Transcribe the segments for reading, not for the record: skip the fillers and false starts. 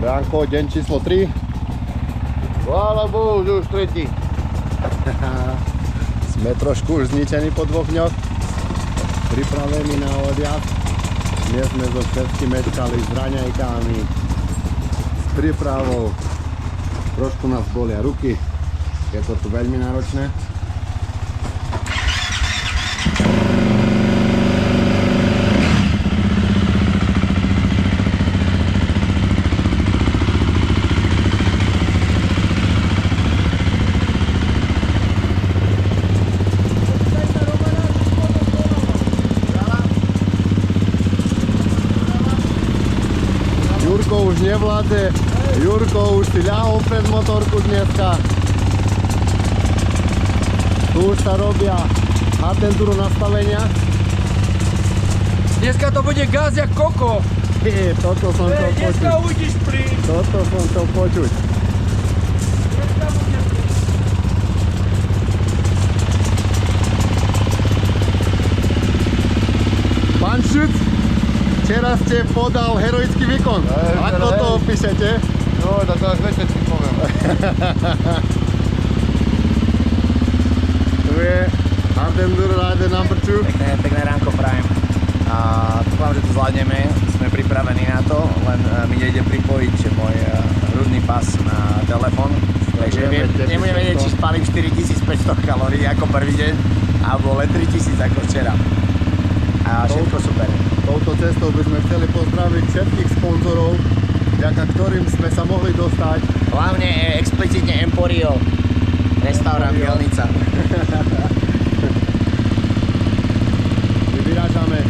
Ránko, deň číslo 3. Chvála Bohu, že už tretí. Sme trošku už zničení po 2 dňoch. Pripravení na odjazd. Dnes sme so všetkým mečkali s raňajkami, s prípravou. Trošku nás bolia ruky. Je to tu veľmi náročné. Jurko už nevládze, Jurko už si ľahol pred motorku dneska. Tu už sa robia adventúru nastavenia. Dneska to bude gaz jak koko. Toto som chcel počuť. Dneska uvidíš plyn. Toto som chcel počuť. Dneska bude plyn. Pán Šuc, včera ste podal heroický výkon. Ako to opíšete? No, to až večer si poviem. Tu je Adventure Rider number 2. Pekné ránko prajem. Dúfam, že to zvládneme, sme pripravení na to, len mi nejde pripojiť môj hrudný pas na telefón. Takže nebudem vedieť, či spálim 4500 kalórií ako prvý deň, alebo len 3000 ako včera. A všetko super. Touto cestou by sme chceli pozdraviť všetkých sponzorov, vďaka ktorým sme sa mohli dostať. Hlavne explicitne Emporio, restaurant Bielnica. My vyrážame.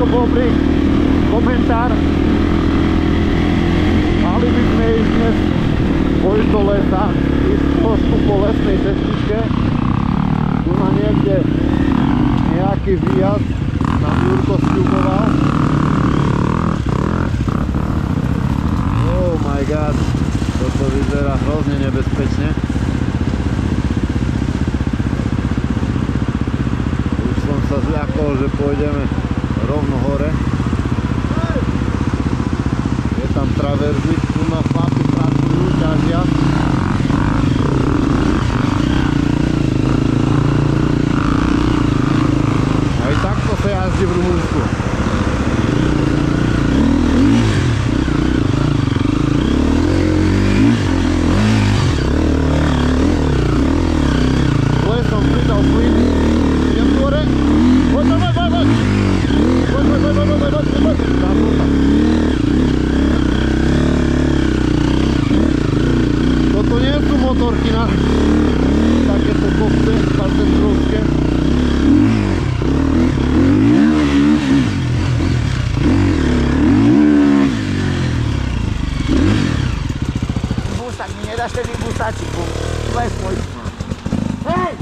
Bobrik, komentár. Mali by sme ísť dnes vojsť do lesa, ísť trošku po lesnej cestičke. Tu má niekde nejaký výjazd, nám Jurko sľuboval. Oh my god, toto vyzerá hrozne nebezpečne. Už som sa zľakol, že pôjdeme rovno hore. Je tam traverzík, tu na chlapi pracujú, ťažia. Aj takto sa jazdí v Rumunsku. Lesom pridal plyn. Idem hore. Poď. tak mi nedáš ten busáčik, kleslo. Hej!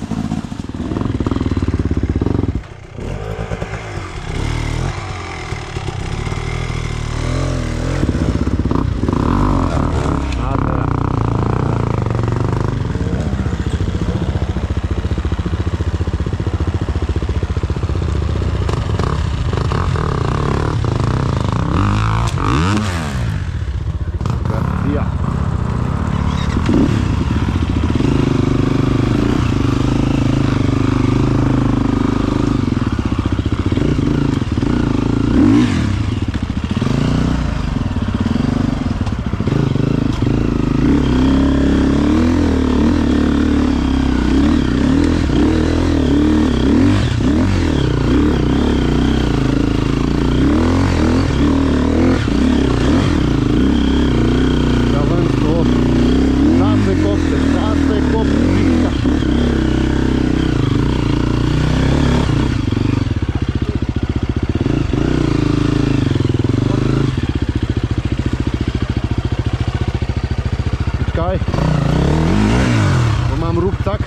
Bo mam rúbsak.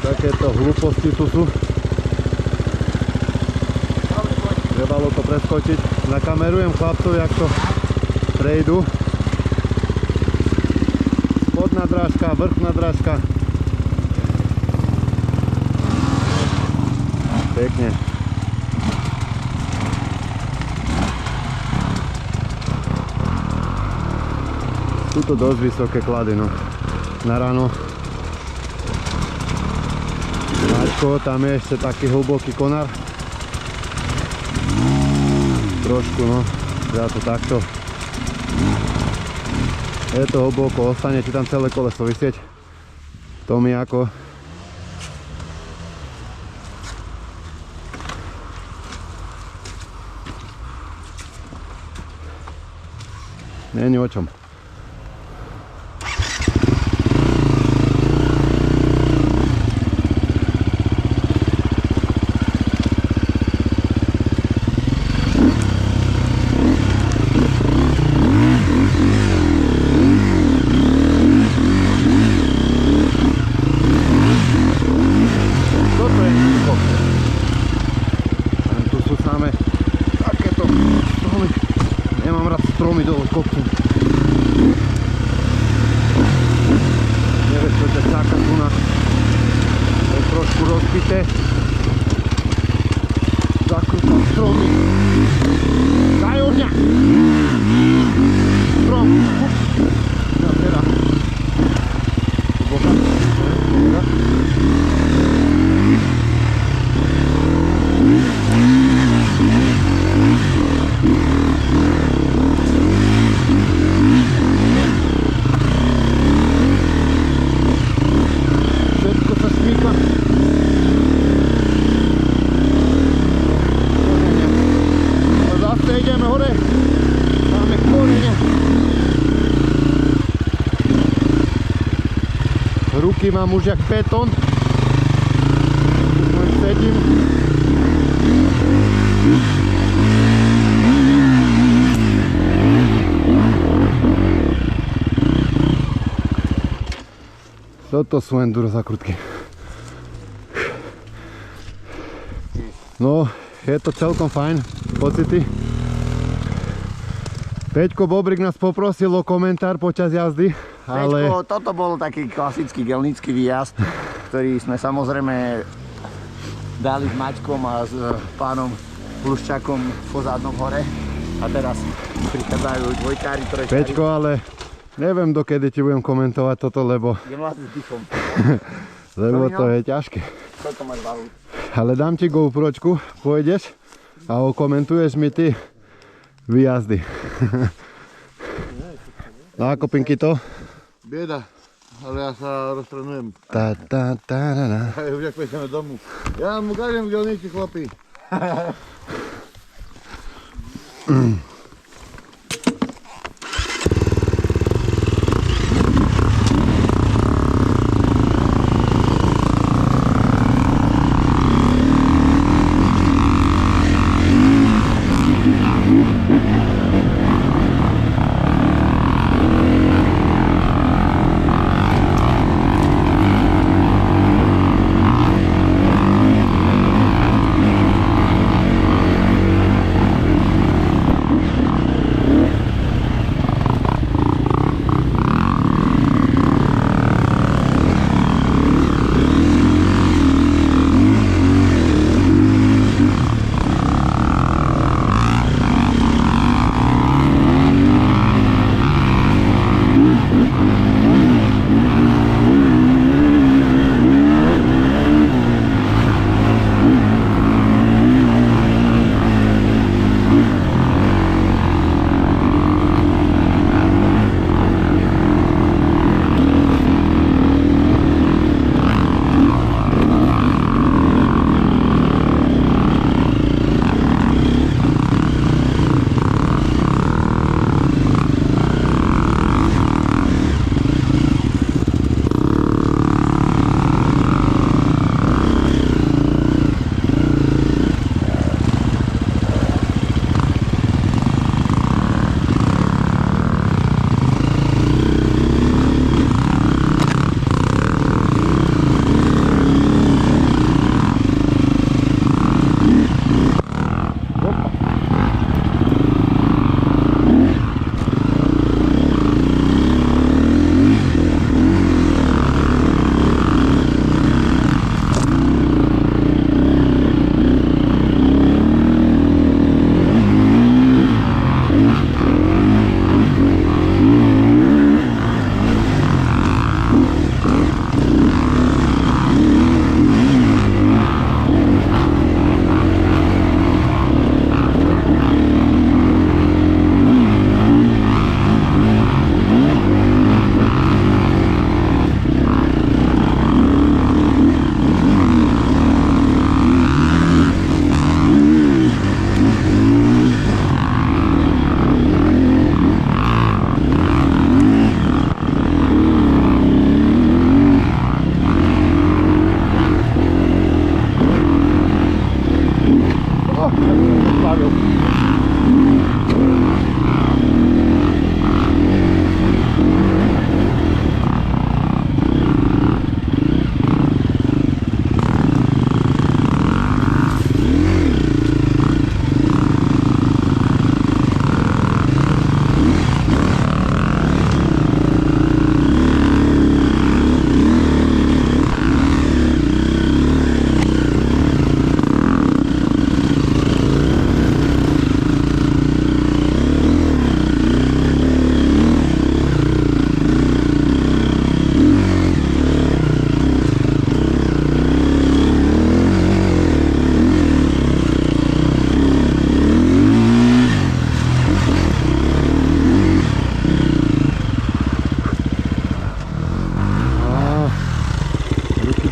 Takéto hlúposti tu sú. Trebalo to preskočiť. Nakamerujem chlapcov, jak to prejdu. Spodná drážka, vrchná drážka. Pekne. Sú to dosť vysoké klady, no. Na ráno. Mačko, tam je ešte taký hlboký konár. Trošku, no. Ja to takto. Je to hlboko, ostane ti tam celé koleso vysieť. To mi ako. Není o čom. Stromy dole kopcom. Nevieš, čo ťa čaká tu na. Je trošku rozbité. Zakrútam stromy. Daj od mňa! Strom! Ja teda. Boka. Ideme hore, máme korene. Ruky mám už jak betón. Už sedím. Toto sú enduro zakrutky. No, je to celkom fajn pocity. Peťko Bobrik nás poprosil o komentár počas jazdy, ale... Peťko, toto bol taký klasický gelnický výjazd, ktorý sme samozrejme dali s Maťkom a s pánom Pluščakom po Zádnom hore. A teraz prichádzajú dvojkári, trojkári. Peťko, ale neviem, dokedy ti budem komentovať toto, lebo... lebo to je ťažké. Koľko máš váhu? Ale dám ti GoPročku, pôjdeš a okomentuješ mi ty výjazdy. No ako Pinky to? Bieda, ale ja sa roztrenujem. Ta, ta, ta, na, na. A už ak pôjdeme domu. Ja mu ukážem, kde oni ti chlapi.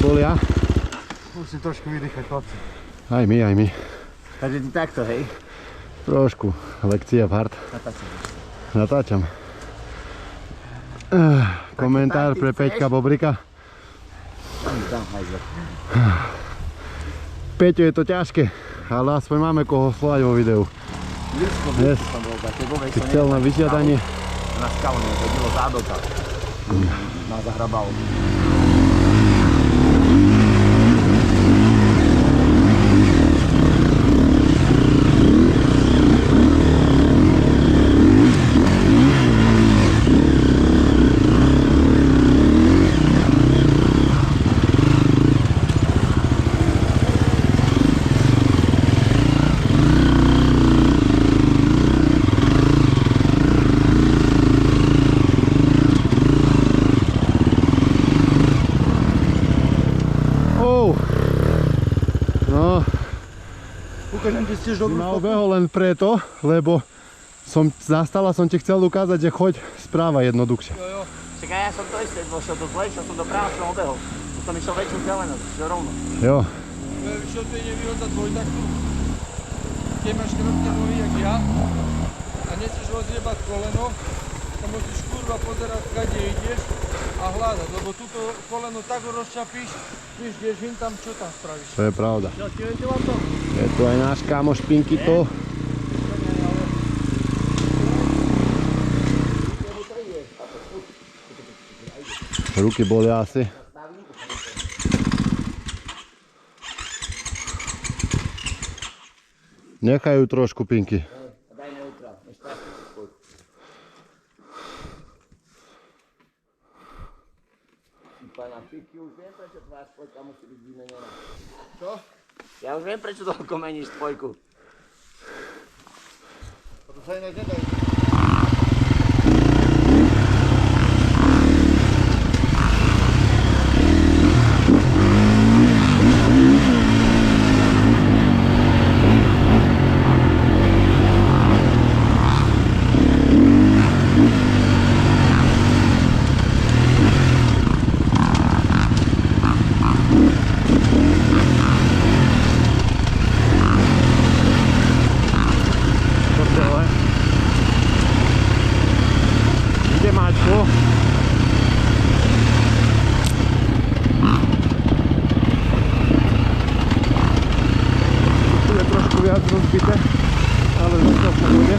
bolia. Musím trošku vydýchať chlapci. Aj my, aj my. Takže ty takto, hej? Trošku. Lekcia v hard. Natáčam. Komentár pre Peťka Bobrika. Peťo, je to ťažké, ale aspoň máme koho slať vo videu. Yes. Si chcel na vyžiadanie? Na skalu mi hodilo zádoka. Ma zahrabal. Ma ubehol len preto, lebo Zastala som ti chcel ukázať, že choď správa jednoduchšie. Čakaj, ja som to isté, došiel do zlej, som do práva, som obehol. Som išiel väčšiu vzdialenosť, že rovno. Jo. Víš, čo to je nevýhoda dvojtaktu? Keď máš krátke nohy, jak ja, a nechceš rozjebať koleno, to musíš kurva pozerať, kade ideš a hľadať, lebo túto koleno tak rozčapíš, víš, kdež vím tam, čo tam spravíš. To je pravda. Ja ti vedel to? Je tu aj náš kámoš Pinkito. Ruky bolia asi. Nechajú trošku, Pinky. Daj neutrál, ešte raz spojku. Pána Piky, už viem, prečo tvoja spojka musí byť vymenená. Čo? Ja už viem, prečo toľko meníš spojku. To sa ináč nedá. Ide Maťko. Tu je trošku viac rozbité, ale zatiaľ sa bude.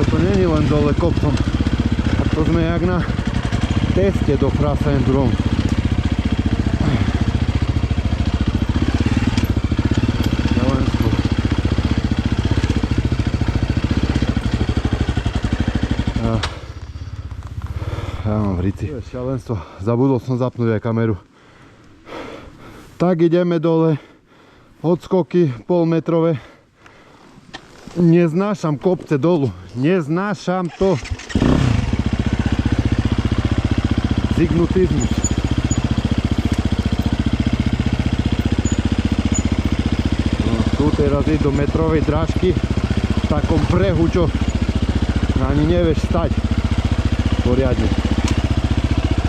Toto není len dole kopcom. A to sme jak na teste do Frasa Endurance. Šialenstvo. Ja mám v rici. To je šialenstvo. Zabudol som zapnúť aj kameru. Tak ideme dole. Odskoky polmetrové. Neznášam kopce dolu. Neznášam to. Zignutizmus. No, tu teraz idú do metrovej drážky v takom brehu, čo ani nevieš stať poriadne.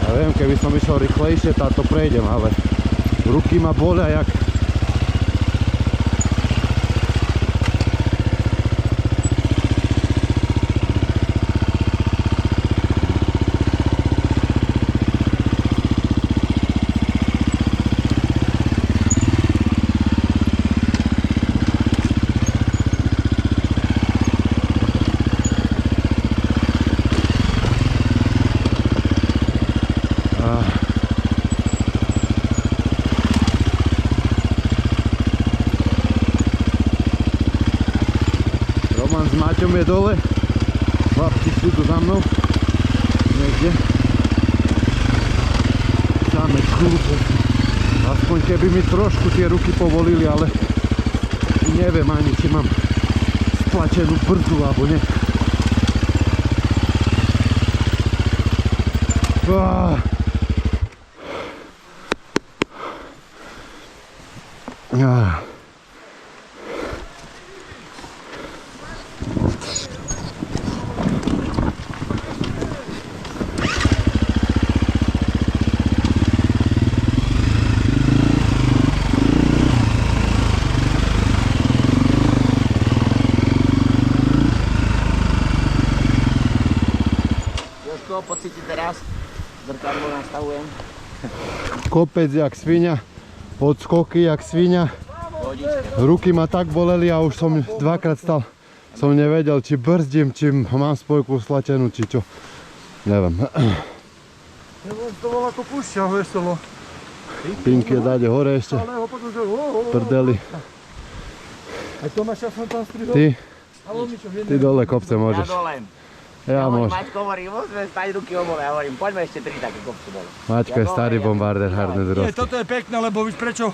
Ja viem, keby som išiel rýchlejšie, táto prejdem, ale ruky ma bolia jak s Maťom je dole, chlapci sú tu za mnou, niekde, samé kľúče, aspoň keby mi trošku tie ruky povolili, ale neviem ani, či mám stlačenú brzdu, alebo nie. Jožko, pocíti teraz. Zrkadlo nastavujem. Kopec jak svinia, odskoky jak svinia. Ruky ma tak boleli a už som dvakrát stal. Som nevedel, či brzdím, či mám spojku slatenú, či čo. Neviem. To bolo ako púšťa veselo. Pinky dáde hore ešte. Ale ho potom, že Prdeli. A Tomáša som tam strihol. Ty dole kopce Ja môžeš. dole. Ja môžem. Maťko hovorí, musíme stať ruky obole. Ja hovorím, poďme ešte 3 také kopce dole. Maťko je starý bombardér, hardnet Nie, rozky. toto je pekné, lebo víš prečo?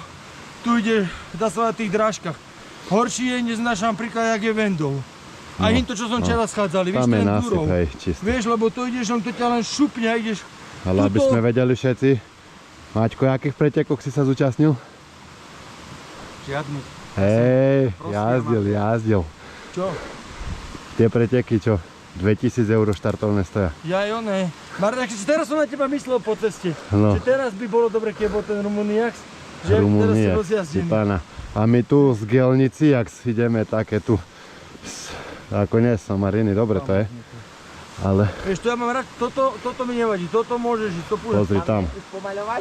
Tu ide, dá sa na tých drážkach. Horší je, než náš napríklad, jak je Vendov. A to, čo som včera schádzali, víš, Tam je ten násyp, Durov. hej, čistý. Vieš, lebo to ideš, on to ťa len šupne a ideš. Ale aby tuto- sme vedeli všetci. Maťko, akých pretekoch si sa zúčastnil? Žiadny. Hej, jazdil. Čo? Tie preteky, čo? 2000 eur štartovné stoja. Ja aj oné. Marek, teraz som na teba myslel po ceste. No. Že teraz by bolo dobre, keď bol ten Rumuniax. Že teraz Rumúnie, sa rozjazdíme. pána. A my tu z Gelnici, jak ideme také tu, ako nie Samariny, dobre to je. Ale Vieš, to ja mám rád, toto mi nevadí, toto môžeš ísť, to pôjde. pozri tam,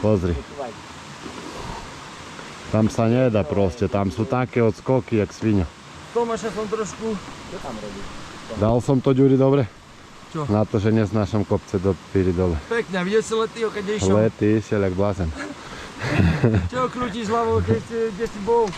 pozri. Tam sa nedá proste, tam sú také odskoky, jak svinia. Tomáša som trošku... Čo tam robíš? Dal som to, Ďuri, dobre? Čo? Na to, že neznášam kopce do píry dole. Pekne, videl si Letýho, keď išiel. Letý išiel jak blázen. Čo krútiš hlavou, kde si bol?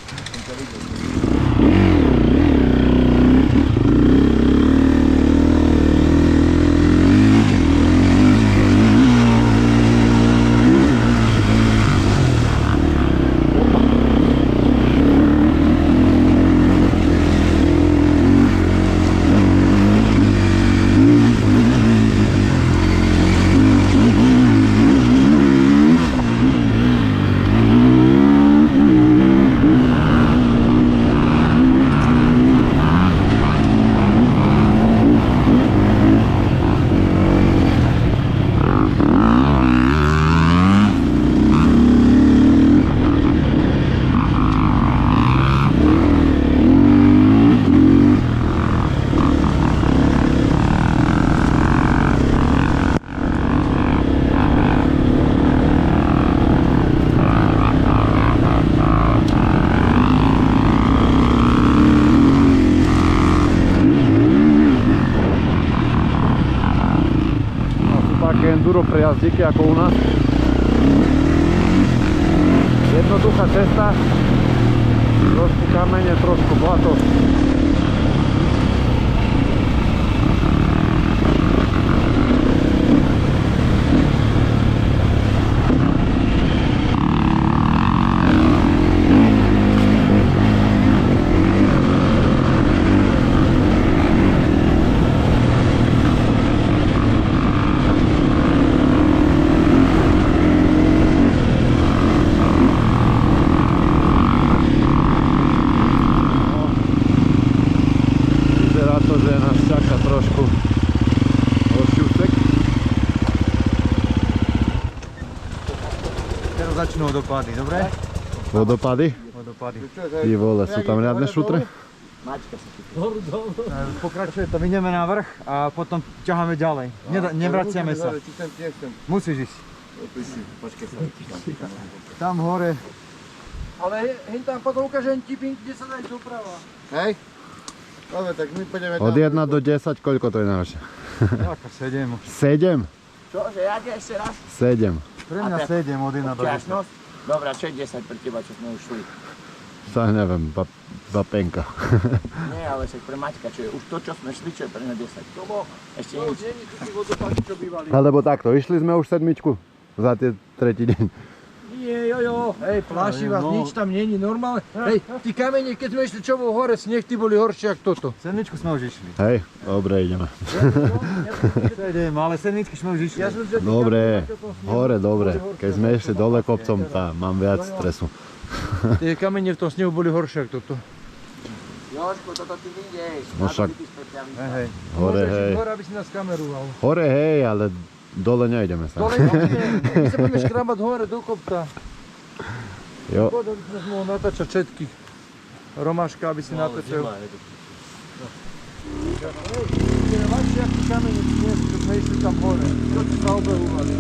Také enduro prejazdíky ako u nás. Jednoduchá cesta, trošku kamene, trošku blato. Vyzerá to, že nás čaká trošku horší úsek. Teraz začnú dopady, dobre? Vodopady? Vodopady. Ty vole, sú tam riadne šutre? Mačka sa tu. Pokračuje to, ideme na vrch a potom ťaháme ďalej. Nevraciame sa. Musíš ísť. Počkej sa. Tam hore. Ale hen tam potom ukážem ti, kde sa dá ísť doprava. Hej? Dobre, tak my pôjdeme Od 1 do 10, koľko to je najhoršie? Taká 7. 7? Čo, že ja ešte raz? 7. Pre mňa 7 od 1 do 10. Časnosť? Dobrá, čo je 10 pre teba, čo sme už šli? Sa neviem, bapenka. Nie, ale však pre Maťka, čo je už to, čo sme šli, čo je pre mňa 10. To bolo ešte To nič. už není tu tí vodopády, čo bývali. Alebo takto, išli sme už sedmičku za tie tretí deň. Nie, jojo, hej, pláši vás, No. nič tam není, normálne. Hej, tí kamene, keď sme išli čo bol hore, sneh, tí boli horšie ako toto. Sedmičku sme už išli. Hej, dobre, ideme. Ale sedmičky sme už išli. Ja som že Dobre, hore, dobre. Keď sme išli dole kopcom, tá, mám viac stresu. tie kamene v tom snehu boli horšie ako toto. Jožko, toto ty vidieš. No však. Hej. Hore, Môžeš hej. ísť hore, aby si nás kameroval. Hore, hej, ale dole nejdeme sa. Dole nie, my sa budeme škrabať hore do kopca. Jo, Poď, aby si nás mohol natáčať všetkých. Romáška, aby si natáčal. Hej, ideme ľahšie, jaký kamene dnes, keď sme išli tam hore. Čo ti sa obehúvali?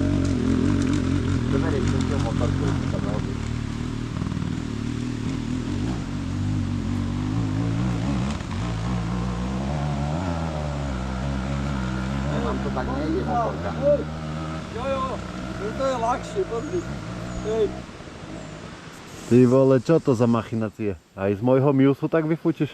Dobre, som ti motorku, tam robí. Mám to tak nejde motorka. Jo, to je ľahšie, pozri. Hej. Ty vole, čo to za machinácie? Aj z môjho Miusu tak vyfúčiš?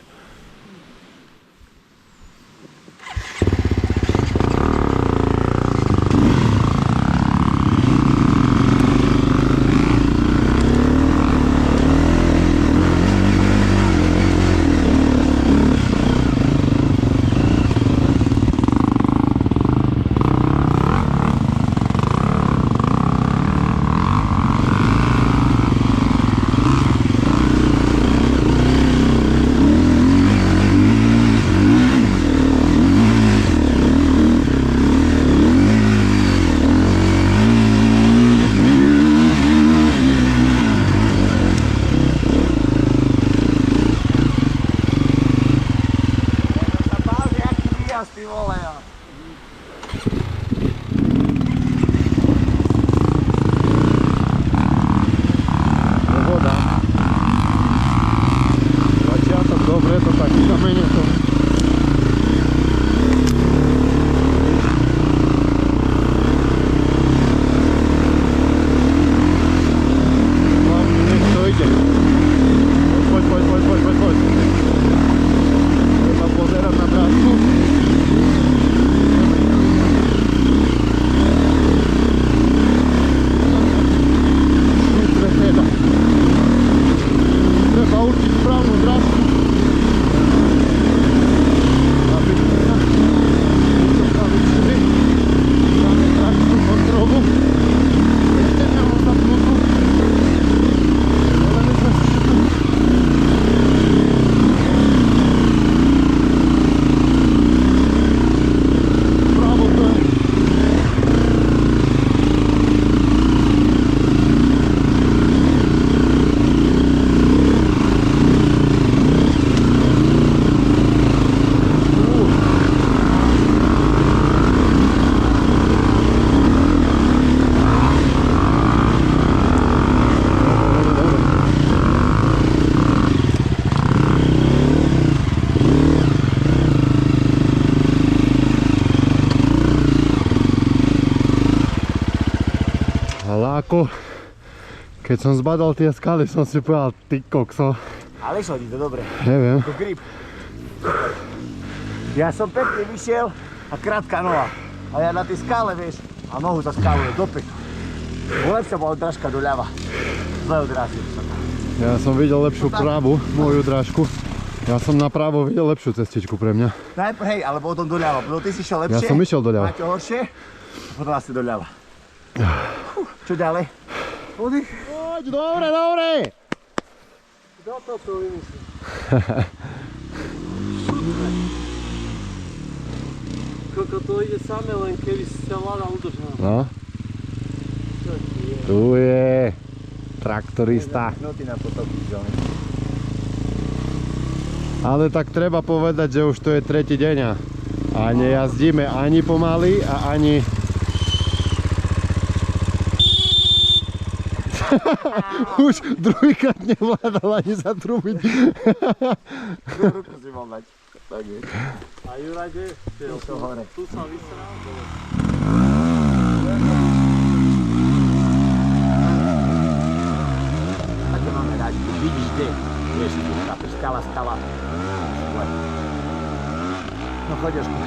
Ty vole, ja. Voda. Začiatok dobre, to taký kamene to. No, nech to ide. Poď. Treba pozerať na brátku. Treba určiť správnu drážku. Aby sa dostali všude. Máme takú kontrolu. Ešte nemám zapnutú. Ale my sme si tu. Pravo to je. Ale ako, keď som zbadal tie skaly, som si povedal, ty kokso, Ale išlo ti to dobre. neviem. To grip. Ja som pekne vyšiel a krátka noha. A ja na tej skále, vieš, a nohu za skálu je dopek. Lepšia bola drážka doľava. Zle odrazil som. Ja som videl lepšiu pravú, moju drážku. Ja som napravo videl lepšiu cestičku pre mňa. Najprv hej, ale potom doľava. Potom ty si šiel lepšie. Ja som išiel doľava. Máte horšie. A potom asi doľava. Čo ďalej? Oddych. Poď, dobre! Kto to vymyslí? Koľko to ide same, len keby si sa vláda udržala. No, tu je traktorista. No ty na potoku, čo? Ale tak treba povedať, že už to je tretí deň a nejazdíme ani pomaly a ani... Už druhýkrát nevládal ani zatrubiť. Ruku si mal mať. Tak je. A Juraj, kde? Tu hore. Tu sa vysral, dole. Tak to máme rádi. Vidíš kde? Vieš, tu chápeš, skala. No choď Jožko.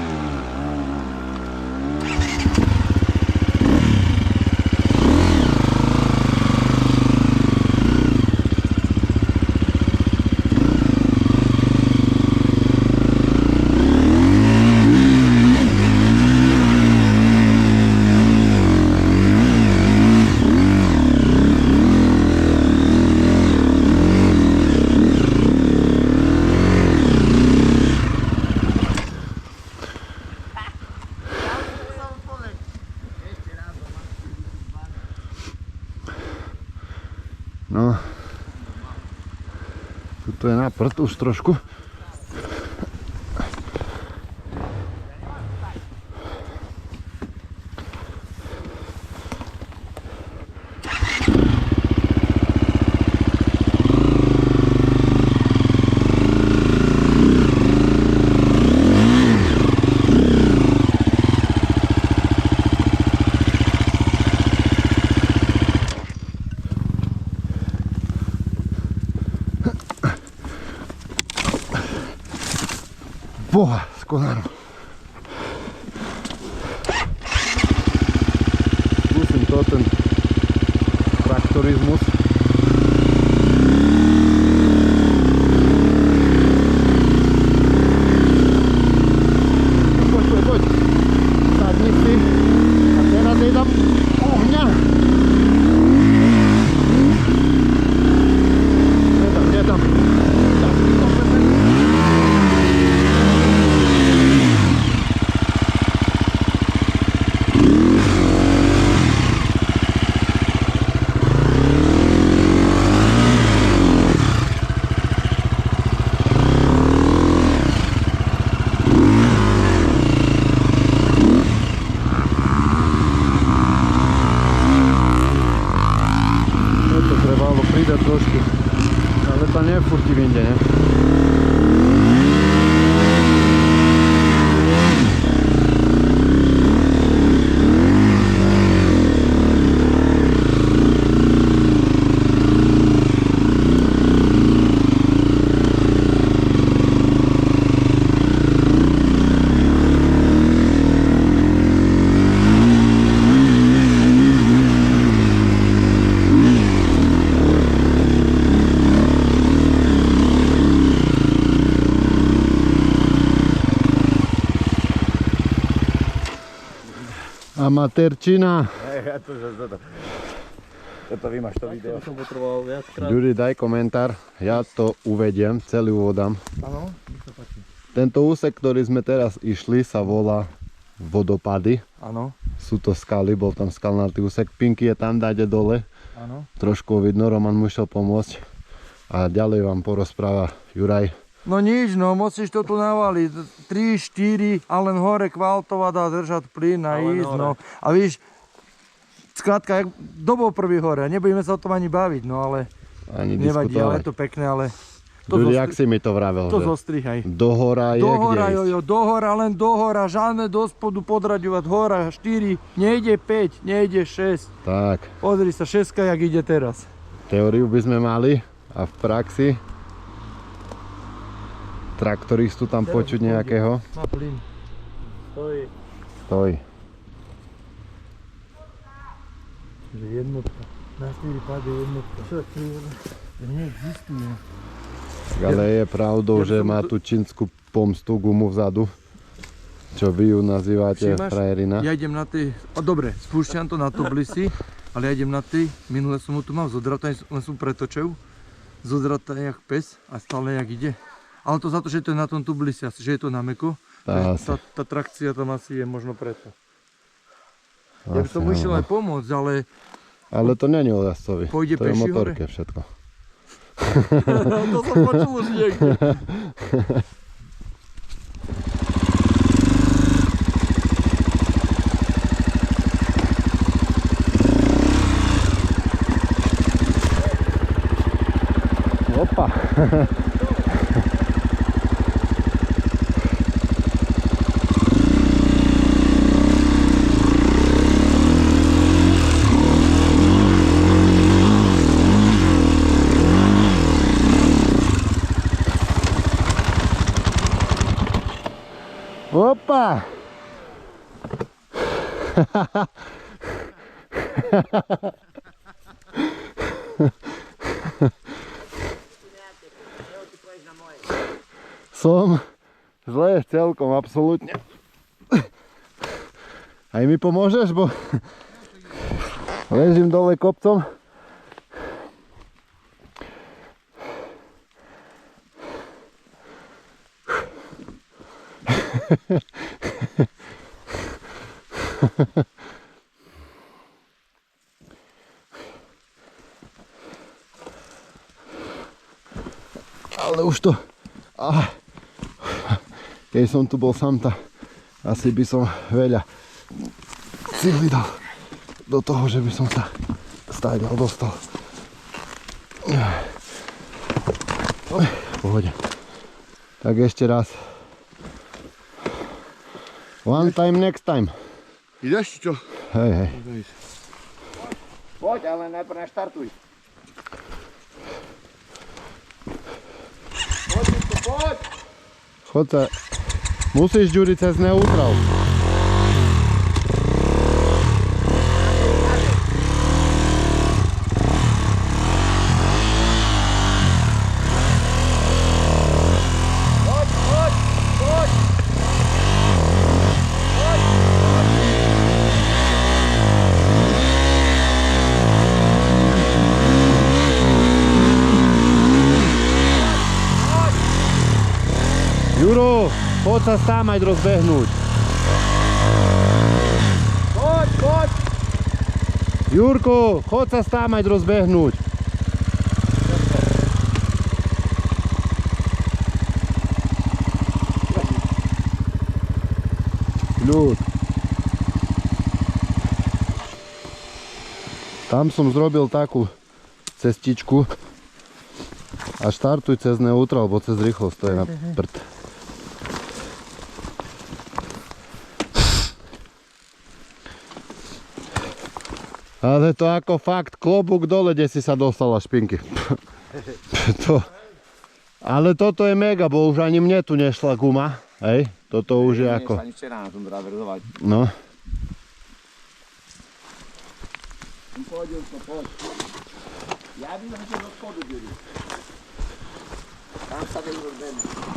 No, tuto je na prd už trošku. Boha, s konárom. Skúsim to, ten traktorizmus. Poď. Sadni si. A teraz jej dám ohňa. Nedám. To trebalo pridať trošku, ale to nie je furt inde, ne? Amatérčina. Toto vymáš to video. Som potreboval viackrát. Ďuri, daj komentár, ja to uvediem, celý úvodám. Áno, nech sa páči. Tento úsek, ktorý sme teraz išli, sa volá Vodopady. Áno, Sú to skaly, bol tam skalnatý úsek. Pinky je tam, dáte dole. áno. Trošku vidno, Roman mu išiel pomôcť. A ďalej vám porozpráva Juraj. No nič, no musíš to tu navaliť. 3, 4 a len hore kvaltovať a držať plyn a ísť, no. A víš, skrátka, kto bol prvý hore? Nebudeme sa o tom ani baviť, no ale Ani nevadí, ale diskutovať. je to pekné, ale to Ďuri, jak si mi to vravel? to že zostrihaj. dohora je Dohora, kde ísť? jojo, dohora, len dohora, žiadne do spodu podraďovať, hora 4, nejde 5, nejde 6. Tak, Pozri sa, 6, jak ide teraz. teóriu by sme mali a v praxi traktoristu tam počuť nejakého. Má plyn. Stoj. Že jednotka. Na 4 pády jednotka. Čo to neexistuje. Ale je pravdou, že má tú čínsku pomstu gumu vzadu. Čo vy ju nazývate Všimáš? frajerina. Ja idem na tej, dobre, spúšťam to na tublisy, ale ja idem na tej, minule som mu tu mal zodrataný, len som pretočil, zodrataný jak pes a stále jak ide. Ale to za to, že to je na tom tublisi, že je to na meko, tá trakcia tam asi je možno preto. Ja by som mu išiel aj pomôcť, ale Ale to nie je o jazdcovi. Pôjde To je o peši motorke všetko. to som počul už niekde. Opa! Opa! Som zle celkom, absolútne. Aj mi pomôžeš, bo ležím dole kopcom. Ale už to... Keď som tu bol sám, asi by som veľa síly dal do toho, že by som sa stáďal dostal. V pohode. Tak ešte raz. One time, next time. Ideš čo? Hej, hej. Poď, ale najprv naštartuj. Chod sa Musíš, Ďuri, cez neutral. Juro, poď sa stámať rozbehnúť. Poď! Jurko, choď sa stámať rozbehnúť. Ľud. Tam som zrobil takú cestičku a štartuj cez neutral, bo cez rýchlosť to je na prd. Ale to ako fakt klobúk dole, kde si sa dostala, Špinky. Ale toto je mega, bo už ani mne tu nešla guma. Hej, toto už je ako... Ani včera na tom traverzovať. No. Poď. Ja by som šiel do spodu, Ďuri. Tam sa viem rozbehnúť.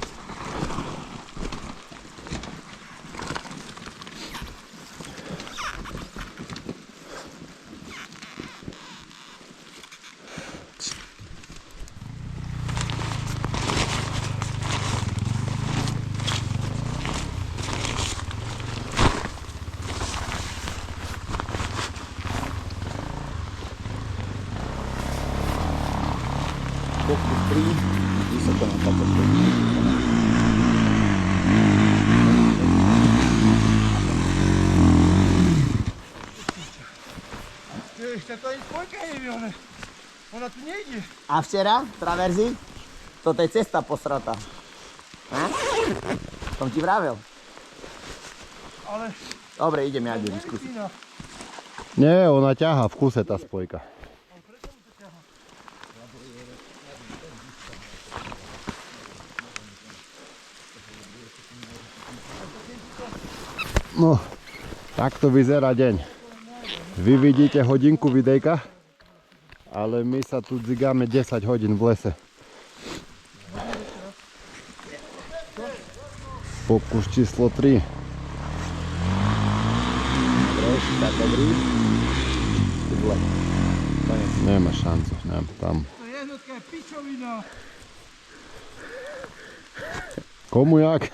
Focus 3, vysoko na 25. Ešte to ani spojka nevie, ona tu nejde. A včera, traverzy? Toto je cesta posrata. Som ti vravel. Ale... Dobre, idem ja, Ďuri, skúsiť. Nie, ona ťahá v kuse tá spojka. No, takto vyzerá deň. Vy vidíte hodinku videjka, ale my sa tu dzigáme 10 hodín v lese. Pokus číslo 3. Dobrý. Nemá šancu, tam. To je jednotka je pičovina. Komu jak?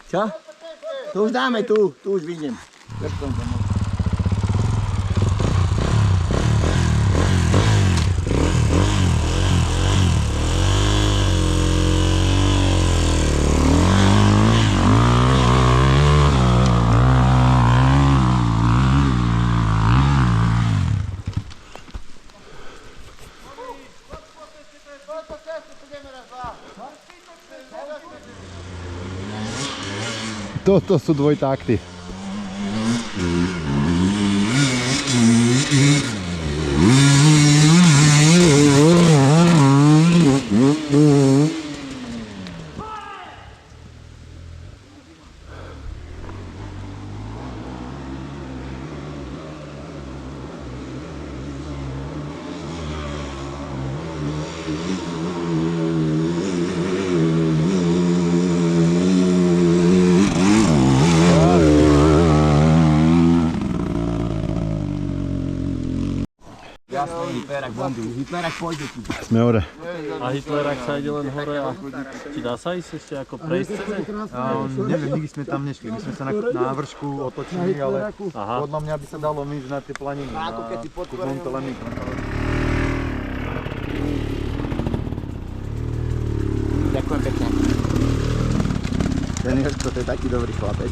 Čo? Tu už dáme, tu už vidím. Toto sú dvojtakty. Jasné, Hitlerak bomby. Hitlerak pôjde ti. Sme hore. A Hitlerak sa ide len hore a či dá sa ísť ešte ako prejsť cez ne? Neviem, nikdy sme tam nešli. My sme sa na vršku otočili, ale podľa mňa by sa dalo ísť na tie planiny. Na Montelemik. Ďakujem pekne. Ten Jožko, to je taký dobrý chlapec.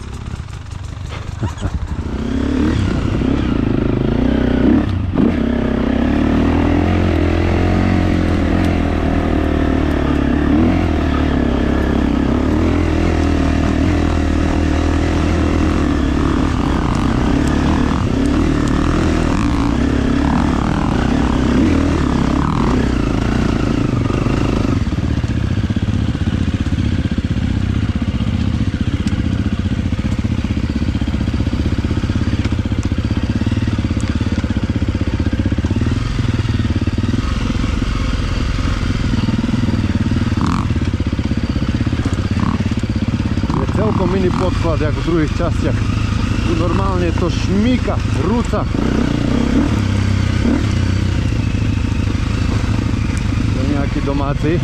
gumený podklad, jak v druhých častiach. Tu normálne to šmíka, rúca. To je nejaký domáci.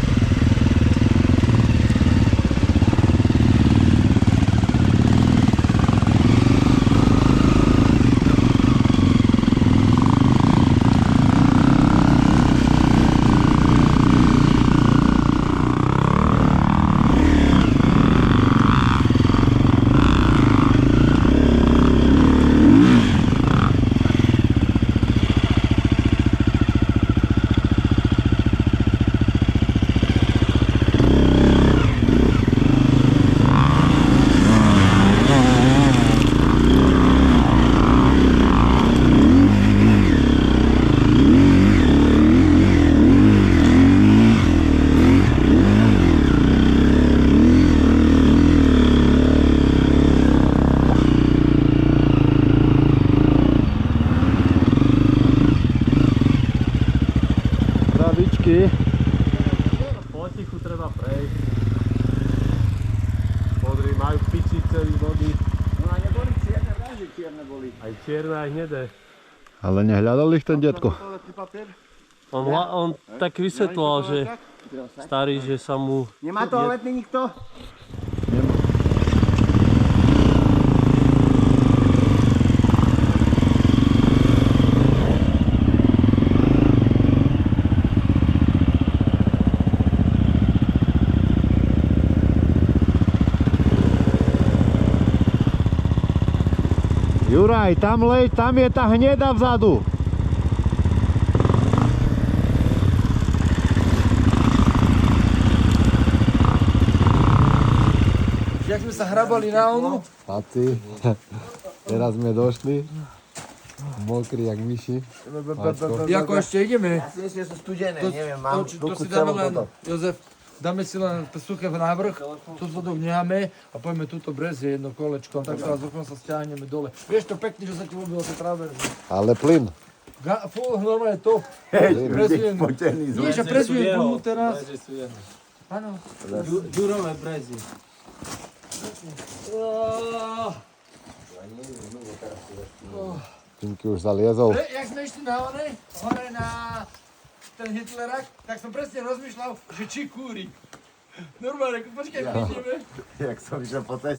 Kravičky. Potichu treba prejsť. Podri, majú v piči celý vody. No a neboli čierne, že čierne boli. Aj čierne, aj hnedé. Ale nehľadal ich ten detko. On tak vysvetloval, že starý, že sa mu... Nemá toaletný nikto? Juraj, tam lej, tam je tá hneda vzadu. Jak sme sa hrabali na onu, Chlapci, teraz sme došli. Mokrí jak myši. ako ešte ideme. Ešte sú studené, neviem, To, mám to ruku si dáme celú len, toto. Jozef, dáme si len suché v návrh, tu spodok necháme a poďme túto brezie jedno kolečko, tak sa z sa stiahneme dole. Vieš to pekne, že sa ti ľúbilo tie trávery. Ale plyn. Fú, normálne to. Prezujem. Nie, že prezujem gumu teraz. Áno. Ďurové brezy. Tinky už zaliezol. Jak sme išli na hore na ten Hitlerak, tak som presne rozmýšľal, že či kúri. Normálne, počkaj, ideme. Jak som išiel po ceste.